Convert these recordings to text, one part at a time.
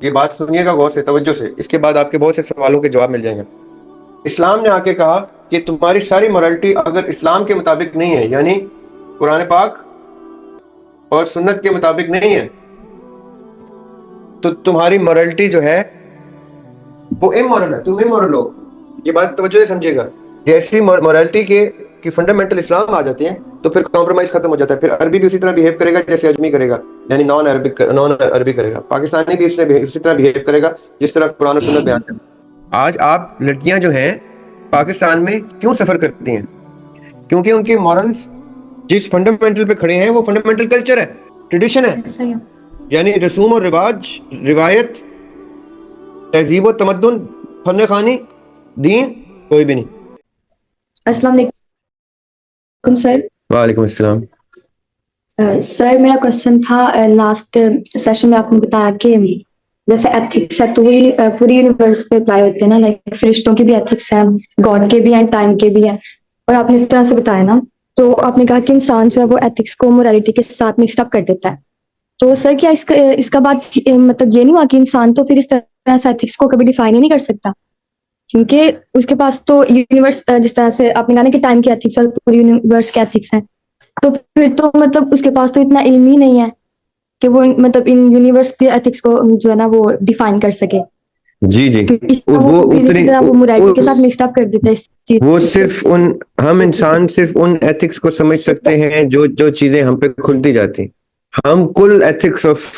ये बात सुनिएगा गौर से, तवज्जो से, इसके बाद आपके बहुत से सवालों के जवाब मिल जाएंगे। इस्लाम ने आके कहा कि तुम्हारी सारी मोरालिटी अगर इस्लाम के मुताबिक नहीं है, यानी कुरान पाक और सुन्नत के मुताबिक नहीं है, तो तुम्हारी मोरालिटी जो है वो इमोरल है, तुम इमोरल हो। ये बात तवज्जो से समझिएगा। जैसी मोरालिटी के की फंडामेंटल इस्लाम आ जाती है तो फिर कॉम्प्रोमाइज खत्म हो जाता है। फिर अरबी भी उसी तरह बिहेव करेगा जैसे अजमी करेगा, यानी नॉन अरबी करेगा। पाकिस्तानी भी उसी तरह बिहेव करेगा जिस तरह कुरान और सुन्नत बयान करती है। आज आप लड़कियां जो हैं पाकिस्तान में क्यों सफर करती हैं? क्योंकि उनके मॉरल्स जिस फंडामेंटल पे खड़े हैं वो फंडामेंटल कल्चर है, ट्रेडिशन है, ऐसा ही है। यानी रसूम और रिवाज, रिवायत, तहजीब और तमद्दुन, फन खानी, दीन कोई भी नहीं। अस्सलाम वालेकुम सर। वालेकुम अस्सलाम। सर मेरा क्वेश्चन था, लास्ट सेशन में आपने बताया कि जैसे एथिक्स है तो वो पूरी यूनिवर्स पे अप्लाई होते हैं ना, लाइक फरिश्तों के भी एथिक्स हैं, गॉड के भी हैं, टाइम के भी हैं। और आपने इस तरह से बताया ना, तो आपने कहा कि इंसान जो है वो एथिक्स को मोरालिटी के साथ मिक्सड अप कर देता है। तो सर क्या इसका इसका बात मतलब ये नहीं हुआ कि इंसान तो फिर इस तरह से एथिक्स को कभी डिफाइन ही नहीं कर सकता? क्योंकि उसके पास तो यूनिवर्स, जिस तरह से आपने कहा ना कि टाइम के एथिक्स और पूरी यूनिवर्स के एथिक्स हैं, तो फिर तो मतलब उसके पास तो इतना इल्म ही नहीं है कि वो मतलब इन यूनिवर्स के एथिक्स को जो है ना वो डिफाइन कर सके। जी जी। क्योंकि वो वो फिर इसी उतनी तरह वो मोरालिटी के उस साथ मिक्सड अप कर देता है इस चीज वो को। सिर्फ उन हम इंसान सिर्फ उन एथिक्स को समझ सकते हैं जो जो चीजें हम पे खुलती जाती। हम कुल एथिक्स ऑफ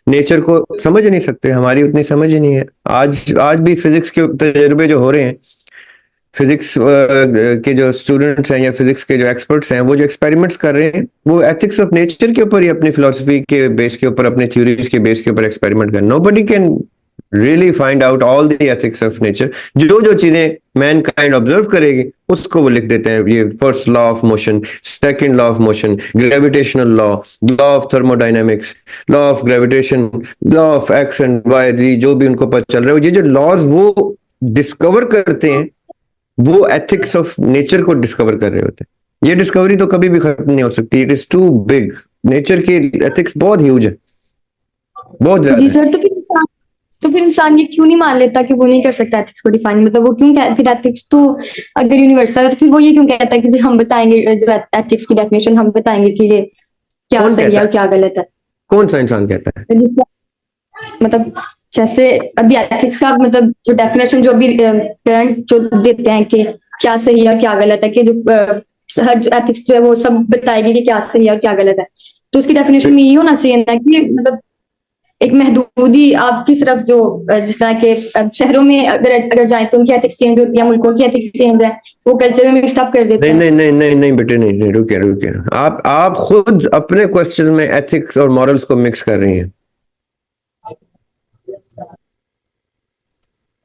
नेचर को समझ नहीं सकते, हमारी उतनी समझ ही नहीं है। आज आज भी फिजिक्स के तजुर्बे जो हो रहे हैं, फिजिक्स के जो स्टूडेंट्स हैं या फिजिक्स के जो एक्सपर्ट्स हैं, वो जो एक्सपेरिमेंट्स कर रहे हैं वो एथिक्स ऑफ नेचर के ऊपर ही, अपनी फिलोसफी के बेस के ऊपर, अपने थ्योरीज के बेस के ऊपर एक्सपेरिमेंट कर। Nobody can really find out all the ethics of nature. जो जो चीजें मैन काइंड ऑब्जर्व करेगी उसको वो लिख देते हैं। ये first law of motion, second law of motion, gravitational law, law of thermodynamics, law of gravitation, law of x and y, जो भी उनको पता चल रहा है, ये जो लॉज वो डिस्कवर करते हैं वो एथिक्स ऑफ नेचर को डिस्कवर कर रहे होते हैं। ये डिस्कवरी तो कभी भी खत्म नहीं हो सकती। It is too big. Nature की एथिक्स बहुत ह्यूज है, बहुत जी ज्यादा है। सर, तो फिर इंसान ये क्यों नहीं मान लेता कि वो नहीं कर सकता एथिक्स को डिफाइन? मतलब वो क्यों फिर एथिक्स तो अगर यूनिवर्सल है तो फिर वो ये क्यों कहता है कि जो हम बताएंगे, जो एथिक्स की डेफिनेशन हम बताएंगे कि ये क्या कौन सही है कहता और है? क्या गलत है। कौन सा इंसान कहता है? तो मतलब जैसे अभी एथिक्स का मतलब जो डेफिनेशन जो अभी करंट जो देते हैं कि क्या सही है और क्या गलत है, कि जो हर जो एथिक्स जो है वो सब बताएगी कि क्या सही है और क्या गलत है। तो उसकी डेफिनेशन में ये होना चाहिए ना कि मतलब एक महदूदी आपकी सिर्फ जो जिस तरह के शहरों में अगर अगर जाए तो उनकी एथिक्स चेंज होती है, मुल्कों की एथिक्स चेंज है, वो कल्चर में मिक्सड अप कर देते नहीं हैं। नहीं नहीं नहीं नहीं बेटे, नहीं नहीं, रुकिए रुकिए। आप खुद अपने क्वेश्चन में एथिक्स और मॉरल्स को मिक्स कर रही हैं।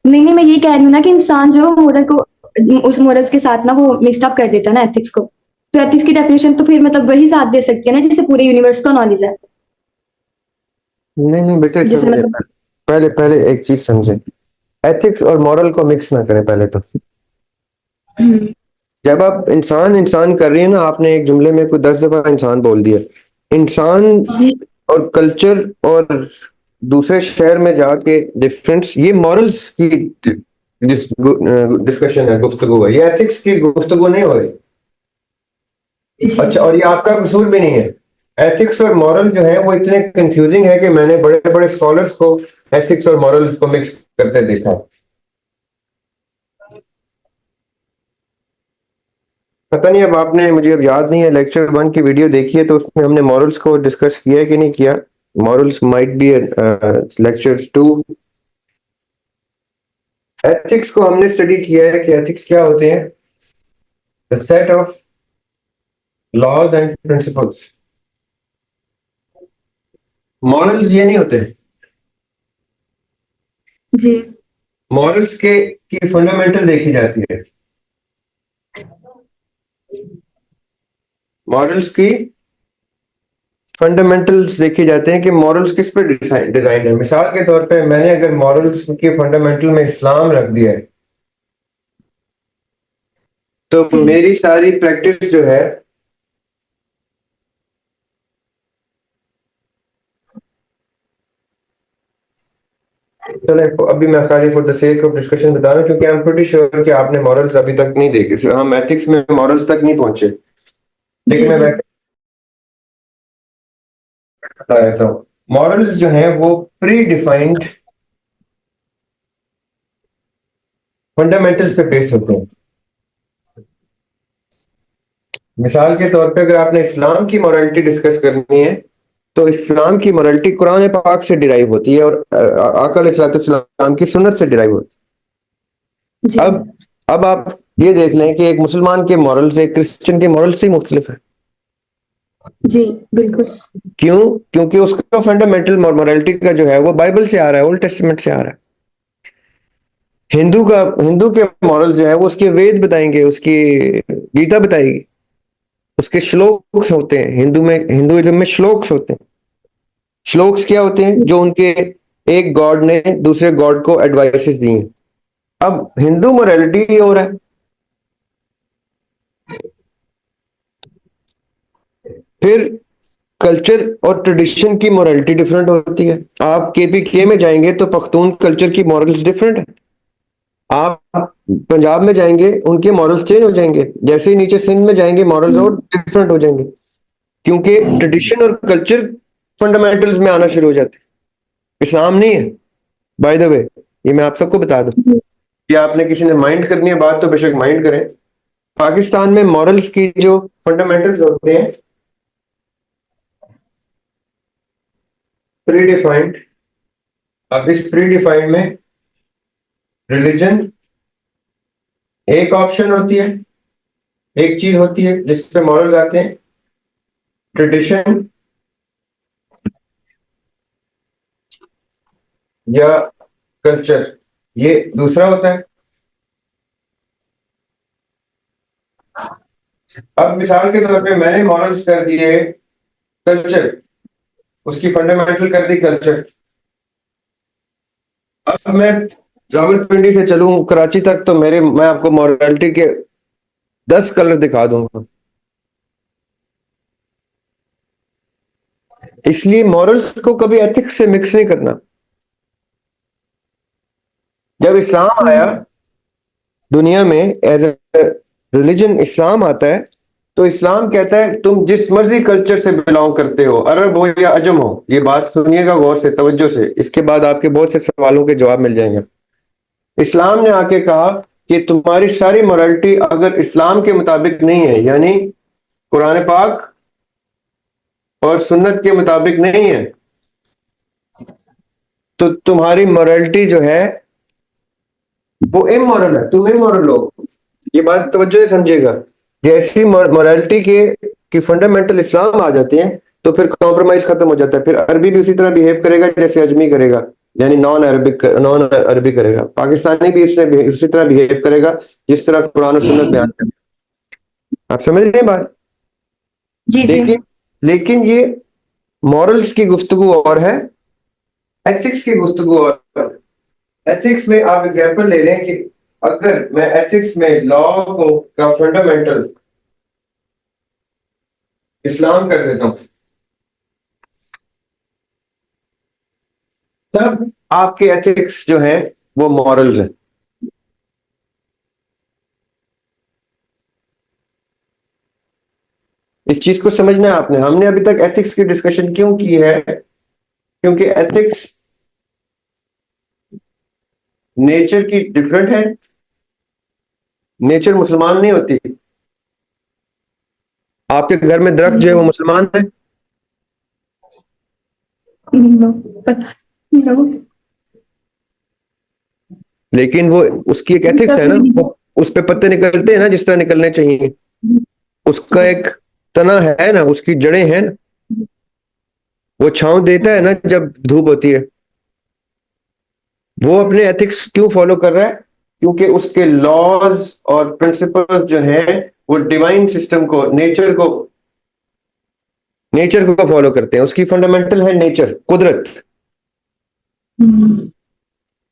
नहीं नहीं, मैं ये कह रही हूँ ना कि इंसान जो मोरल को उस मोरल्स के साथ ना वो मिक्सड अप कर देता है ना एथिक्स को। तो एथिक्स की डेफिनेशन तो फिर मतलब वही साथ दे सकती है ना जिसे पूरे यूनिवर्स का नॉलेज है। नहीं नहीं बेटे, जैसे समझे मतलब पहले। पहले पहले एक चीज समझे। एथिक्स और मॉरल को मिक्स ना करें पहले तो। हम्म, जब आप इंसान इंसान कर रही है ना, आपने एक जुमले में कोई 10 दफा इंसान बोल दिया। इंसान जी और कल्चर और दूसरे शहर में जाके डिफरेंस, ये मॉरल्स की डिस्कशन है, गुफ्तगू है, ये एथिक्स की गुफ्तगू नहीं हो रही। जी। अच्छा, और ये आपका कसूर भी नहीं है। एथिक्स और मॉरल जो है वो इतने कंफ्यूजिंग है कि मैंने बड़े बड़े स्कॉलर्स को एथिक्स और मॉरल्स को मिक्स करते देखा है। पता नहीं, अब आपने, मुझे अब याद नहीं है, लेक्चर 1 की वीडियो देखी है तो उसमें हमने मॉरल्स को डिस्कस किया है कि नहीं किया? Morals might be lecture 2। Ethics को हमने स्टडी किया है कि एथिक्स क्या होते हैं। The set of laws and principles. Morals ये नहीं होते। जी मॉरल्स के की फंडामेंटल देखी जाती है। मॉरल्स की फंडामेंटल्स देखे जाते हैं कि मॉरल्स किस पर डिजाइन है। मिसाल के तौर पे मैंने अगर मॉरल्स के फंडामेंटल में इस्लाम रख दिया है तो जी। मेरी सारी प्रैक्टिस जो है चले, अभी मैं खाली for the sake of discussion बता रहा हूँ, क्योंकि आई एम प्रीटी श्योर कि आपने मॉरल्स अभी तक नहीं देखे, सो हम एथिक्स में मॉरल्स तक नहीं पहुंचे। लेकिन जी मैं जी वैसे बता देता हूँ, मॉरल्स जो हैं वो प्री डिफाइंड फंडामेंटल्स पे बेस्ड होते हैं। मिसाल के तौर पे अगर आपने इस्लाम की मॉरलिटी डिस्कस करनी है, तो इस्लाम की मॉरलिटी कुरान पाक से डिराइव होती है, और आका अलैहिस्सलाम की सुन्नत से डिराइव होती जी है। अब आप ये देख लें कि एक मुसलमान के मॉरल से एक क्रिश्चियन के मॉरल से ही मुख्तलिफ है। जी बिल्कुल। क्यों? क्योंकि उसका फंडामेंटल मॉरलिटी का जो है वो बाइबल से आ रहा है, ओल्ड टेस्टमेंट से आ रहा है। हिंदू के मॉरल जो है वो उसके वेद बताएंगे, उसकी गीता बताएगी, उसके श्लोक्स होते हैं। हिंदुइज्म में श्लोक्स होते हैं। श्लोक्स क्या होते हैं? जो उनके एक गॉड ने दूसरे गॉड को एडवाइसेस दी हैं। अब हिंदू मोरालिटी ये हो रहा है। फिर कल्चर और ट्रेडिशन की मोरालिटी डिफरेंट होती है। आप केपीके में जाएंगे तो पख्तून कल्चर की मॉरल्स डिफरेंट है। आप पंजाब में जाएंगे, उनके मॉरल्स चेंज हो जाएंगे। जैसे ही नीचे सिंध में जाएंगे, मॉरल्स और डिफरेंट हो जाएंगे, क्योंकि ट्रेडिशन और कल्चर फंडामेंटल्स में आना शुरू हो जाते हैं। इस्लाम नहीं है, बाय द वे, ये मैं आप सबको बता दूं जी कि आपने किसी ने माइंड करनी है बात तो बेशक माइंड करें। पाकिस्तान में मॉरल्स की जो फंडामेंटल्स होते हैं प्री डिफाइंड। अब इस प्री डिफाइंड में रिलीजन एक ऑप्शन होती है, एक चीज होती है जिस पे मॉरल्स आते हैं। ट्रेडिशन या कल्चर, ये दूसरा होता है। अब मिसाल के तौर पे मैंने मॉरल्स कर दिए कल्चर, उसकी फंडामेंटल कर दी कल्चर। अब मैं रावलपिंडी से चलूं कराची तक, तो मैं आपको मॉरलिटी के 10 कलर दिखा दूंगा। इसलिए मॉरल्स को कभी एथिक्स से मिक्स नहीं करना। जब इस्लाम आया जी दुनिया में, एज ए रिलीजन इस्लाम आता है, तो इस्लाम कहता है तुम जिस मर्जी कल्चर से बिलोंग करते हो, अरब हो या अजम हो। ये बात सुनिएगा गौर से, तवज्जो से, इसके बाद आपके बहुत से सवालों के जवाब मिल जाएंगे। इस्लाम ने आके कहा कि तुम्हारी सारी मोरालिटी अगर इस्लाम के मुताबिक नहीं है, यानी कुरान पाक और सुन्नत के मुताबिक नहीं है, तो तुम्हारी मोरालिटी जो है वो इमोरल है, तुम इमोरल हो। ये बात तवज्जो से समझिएगा। जैसी मोरालिटी की फंडामेंटल इस्लाम आ जाते हैं, तो फिर कॉम्प्रोमाइज खत्म हो जाता है। फिर अरबी भी उसी तरह बिहेव करेगा जैसे अजमी करेगा, यानी नॉन अरबी करेगा। पाकिस्तानी भी उसी तरह बिहेव करेगा जिस तरह कुरान और सुन्नत बयान करते हैं। आप समझ रहे हैं बात? जी जी लेकिन लेकिन ये मॉरल्स की गुफ्तगू और है, एथिक्स की गुफ्तगू और है। एथिक्स में आप एग्जांपल ले लें कि अगर मैं एथिक्स में लॉ को का फंडामेंटल इस्लाम कर देता हूं, तब आपके एथिक्स जो हैं वो मॉरल्स हैं। इस चीज को समझना है आपने। हमने अभी तक एथिक्स की डिस्कशन क्यों की है? क्योंकि एथिक्स नेचर की डिफरेंट है। नेचर मुसलमान नहीं होती। आपके घर में दरख्त जो है वो मुसलमान है, नो पता नो लेकिन वो उसकी एक एथिक्स है कभी ना। भी वो उस पे पत्ते निकलते हैं ना जिस तरह निकलने चाहिए। उसका नहीं। एक तना है ना, उसकी जड़ें हैं ना, वो छांव देता है ना जब धूप होती है। वो अपने एथिक्स क्यों फॉलो कर रहा है? क्योंकि उसके लॉज और प्रिंसिपल्स जो हैं वो डिवाइन सिस्टम को, नेचर को फॉलो करते हैं। उसकी फंडामेंटल है नेचर, कुदरत। हम्म,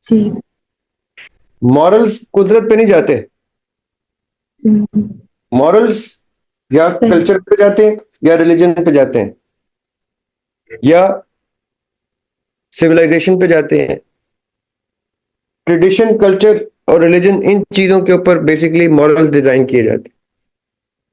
जी मॉरल्स कुदरत पे नहीं जाते। हम्म, मॉरल्स या सही कल्चर पे जाते हैं, या रिलीजन पे जाते हैं, या सिविलाइजेशन पे जाते हैं, ट्रेडिशन, कल्चर और रिलीजन, इन चीजों के ऊपर बेसिकली मॉरल्स डिजाइन किए जाते हैं।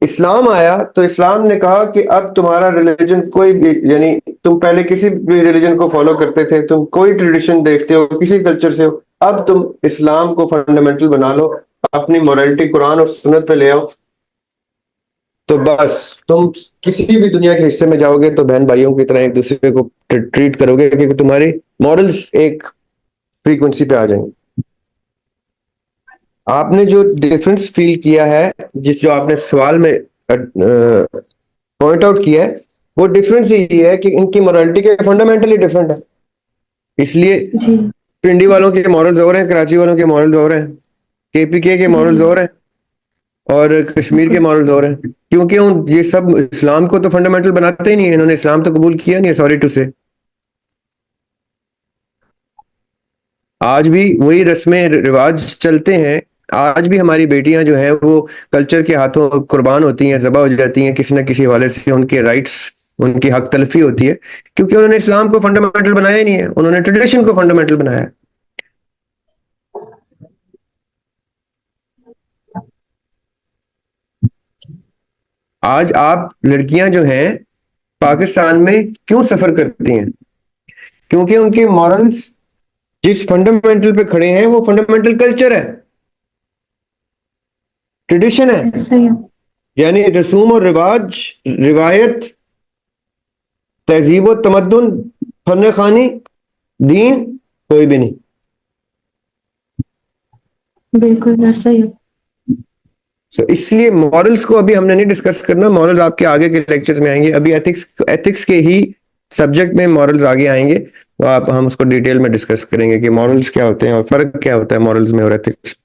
इस्लाम आया तो इस्लाम ने कहा कि अब तुम्हारा रिलीजन कोई भी, यानी तुम पहले किसी भी रिलीजन को फॉलो करते थे, तुम कोई ट्रेडिशन देखते हो, किसी कल्चर से हो, अब तुम इस्लाम को फंडामेंटल बना लो, अपनी मोरालिटी कुरान और सुन्नत पे ले आओ, तो बस तुम किसी भी दुनिया के हिस्से में जाओगे तो बहन भाइयों की तरह एक दूसरे को ट्रीट करोगे, क्योंकि तुम्हारी मॉरल्स एक फ्रीक्वेंसी पे आ जाएंगे। आपने जो डिफरेंस फील किया है, जो आपने सवाल में पॉइंट आउट किया है, वो डिफरेंस ये है कि इनकी मोरालिटी के फंडामेंटली डिफरेंट है। इसलिए जी पिंडी वालों के मॉरल्स और हैं, कराची वालों के मॉरल्स और हैं, केपीके के जी मॉरल्स जी और हैं, और कश्मीर के बिल्कुल मॉरल्स और हैं, क्योंकि ये सब इस्लाम को तो फंडामेंटल बनाते ही नहीं है, इन्होंने इस्लाम तो कबूल किया नहीं है, सॉरी टू से। आज भी वही रस्में रिवाज चलते हैं। आज भी हमारी बेटियां जो हैं वो कल्चर के हाथों कुर्बान होती हैं, ज़बह हो जाती हैं किसी न किसी हवाले से, उनके राइट्स, उनकी हक तलफी होती है, क्योंकि उन्होंने इस्लाम को फंडामेंटल बनाया ही नहीं है, उन्होंने ट्रेडिशन को फंडामेंटल बनाया है। आज आप लड़कियां जो हैं पाकिस्तान में क्यों सफर करती हैं? क्योंकि उनके मॉरल्स जिस फंडामेंटल पे खड़े हैं वो फंडामेंटल कल्चर है, ट्रेडिशन है, ऐसा ही है। यानी रसूम और रिवाज, रिवायत, तहजीब और तमद्दुन, फन खानी, दीन कोई भी नहीं। बिल्कुल ऐसा ही है। तो इसलिए मॉरल्स को अभी हमने नहीं डिस्कस करना, मॉरल्स आपके आगे के लेक्चर्स में आएंगे। अभी एथिक्स के ही सब्जेक्ट में मॉरल्स आगे आएंगे, तो हम उसको डिटेल में डिस्कस करेंगे कि मॉरल्स क्या होते हैं और फर्क क्या होता है मॉरल्स में और ethics.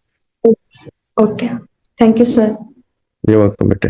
Okay, thank you sir. ये वक्त बेटे।